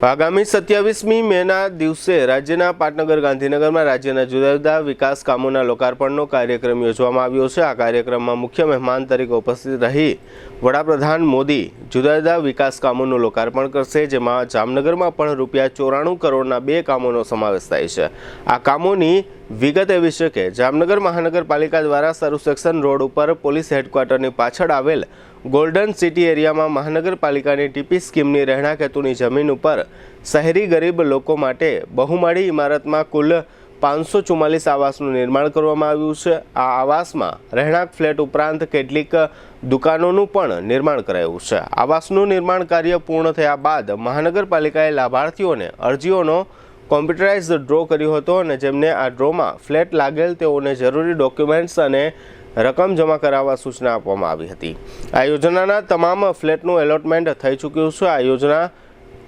આગામી 27મી મેના દિવસે રાજ્યના પાટનગર ગાંધીનગરમાં રાજ્યના જુદા જુદા વિકાસ કામોના લોકાર્પણનો કાર્યક્રમ યોજવામાં આવ્યો છે। આ કાર્યક્રમમાં મુખ્ય મહેમાન તરીકે ઉપસ્થિત રહી વડાપ્રધાન મોદી જુદા જુદા વિકાસ કામોનું લોકાર્પણ કરશે, જેમાં જામનગરમાં પણ ₹94 કરોડના 2 કામોનો સમાવેશ થાય છે। આ કામોની વિગત એવી છે કે જામનગર મહાનગરપાલિકા દ્વારા સરુ સેક્શન રોડ ઉપર પોલીસ હેડક્વાર્ટરની પાછળ આવેલ ગોલ્ડન સિટી એરિયામાં મહાનગરપાલિકાની ટીપી સ્કીમની રહેણાંક હેતુની જમીન ઉપર શહેરી ગરીબ લોકો માટે બહુમાળી ઇમારતમાં કુલ 544 આવાસનું નિર્માણ કરવામાં આવ્યું છે। આ આવાસમાં રહેણાંક ફ્લેટ ઉપરાંત કેટલીક દુકાનોનું પણ નિર્માણ કરાયું છે। આવાસનું નિર્માણ કાર્ય પૂર્ણ થયા બાદ મહાનગરપાલિકાએ લાભાર્થીઓને અરજીઓનો કોમ્પ્યુટરાઇઝ્ડ ડ્રો કર્યો હતો અને જેમને આ ડ્રોમાં ફ્લેટ લાગેલ તેઓને જરૂરી ડોક્યુમેન્ટ્સ અને રકમ જમા કરાવવા સૂચના આપવામાં આવી હતી। આ યોજનાના તમામ ફ્લેટનું એલોટમેન્ટ થઈ ચૂક્યું છે। આ યોજના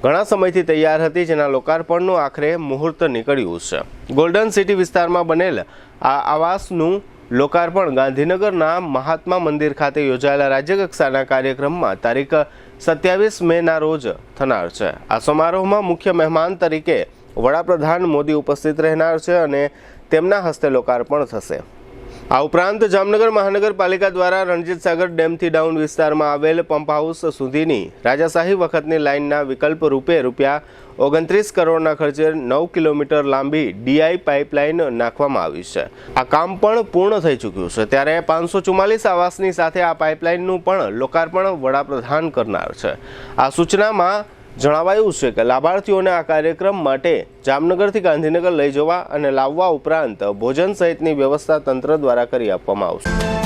ઘણા સમયથી તૈયાર હતી, જેના લોકાર્પણનું આખરે મુહૂર્ત નીકળ્યું છે। ગોલ્ડન સિટી વિસ્તારમાં બનેલ આ આવાસનું લોકાર્પણ ગાંધીનગરના મહાત્મા મંદિર ખાતે યોજાયેલા રાજ્યકક્ષાના કાર્યક્રમમાં તારીખ 27 મેના રોજ થનાર છે। આ સમારોહમાં મુખ્ય મહેમાન તરીકે વડાપ્રધાન મોદી ઉપસ્થિત રહેનાર છે અને તેમના હસ્તે લોકાર્પણ થશે। આ ઉપરાંત જામનગર મહાનગરપાલિકા દ્વારા રણજીત સાગર ડેમથી ડાઉન વિસ્તારમાં આવેલ પંપ હાઉસ સુધીની રાજાશાહી વખતની લાઇનના વિકલ્પ રૂપે ₹29 કરોડના ખર્ચે 9 કિલોમીટર લાંબી ડીઆઈ પાઇપલાઇન નાખવામાં આવી છે। આ કામ પણ પૂર્ણ થઈ ચૂક્યું છે, ત્યારે 544 આવાસની સાથે આ પાઇપલાઇનનું પણ લોકાર્પણ વડાપ્રધાન કરનાર છે। આ સૂચનામાં જણાવાયું છે કે લાભાર્થીઓને આ કાર્યક્રમ માટે જામનગરથી ગાંધીનગર લઈ જવા અને લાવવા ઉપરાંત ભોજન સહિતની વ્યવસ્થા તંત્ર દ્વારા કરી આપવામાં આવશે।